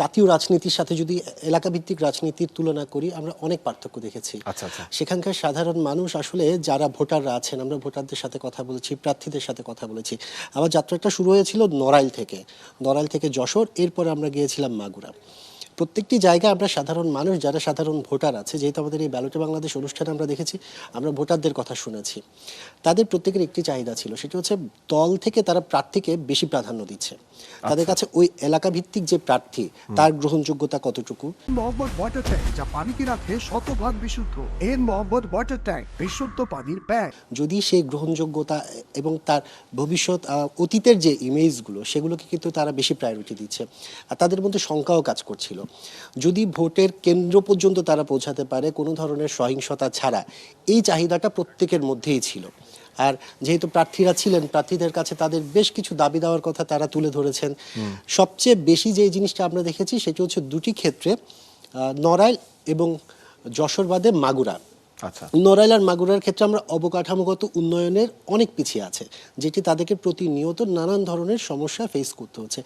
জাতীয় রাজনীতির সাথে যদি এলাকা ভিত্তিক রাজনীতির তুলনা করি আমরা অনেক পার্থক্য দেখেছি। আচ্ছা আচ্ছা। সেখানকার সাধারণ মানুষ আসলে যারা ভোটাররা আছেন, আমরা ভোটারদের সাথে কথা বলেছি, প্রার্থীদের সাথে কথা বলেছি। আমার যাত্রাটা শুরু হয়েছিল নড়াইল থেকে যশোর, এরপরে আমরা গিয়েছিলাম মাগুরা। প্রত্যেকটি জায়গায় আমরা সাধারণ মানুষ, যারা সাধারণ ভোটার আছে, যেহেতু আমাদের এই ব্যালটে বাংলাদেশ অনুষ্ঠানে আমরা দেখেছি, আমরা ভোটারদের কথা শুনেছি। তাদের প্রত্যেকের একটি চাহিদা ছিল, সেটা হচ্ছে দল থেকে তারা প্রার্থীকে বেশি প্রাধান্য দিচ্ছে। তাদের কাছে ওই এলাকা ভিত্তিক যে প্রার্থী তার গ্রহণযোগ্যতা কতটুকু। মোহাম্মদ ওয়াটার ট্যাঙ্ক, যা পানিকে রাখে শতভাগ বিশুদ্ধ। এন মোহাম্মদ ওয়াটার ট্যাঙ্ক, বিশুদ্ধ পানির ব্যাগ। যদি সেই গ্রহণযোগ্যতা এবং তার ভবিষ্যৎ অতীতের যে ইমেজগুলো, সেগুলোকে কিন্তু তারা বেশি প্রায়োরিটি দিচ্ছে। আর তাদের মধ্যে শঙ্কাও কাজ করছিল, যদি ভোটের কেন্দ্র পর্যন্ত তারা পৌঁছাতে পারে কোনো ধরনের সহিংসতা ছাড়া। এই চাহিদাটা প্রত্যেকের মধ্যেই ছিল। আর যেহেতু প্রার্থীরা ছিলেন, প্রার্থীদের কাছে তাদের বেশ কিছু দাবি দেওয়ার কথা তারা তুলে ধরেছেন। সবচেয়ে বেশি যে জিনিসটা আমরা দেখেছি সেটা হচ্ছে দুটি ক্ষেত্রে, নড়াইল এবং যশোর বাদে মাগুরা। আচ্ছা। নড়াইল আর মাগুরার ক্ষেত্রে আমরা অবকাঠামোগত উন্নয়নের অনেক পিছিয়ে আছে, যেটি তাদেরকে প্রতিনিয়ত নানান ধরনের সমস্যা ফেস করতে হচ্ছে।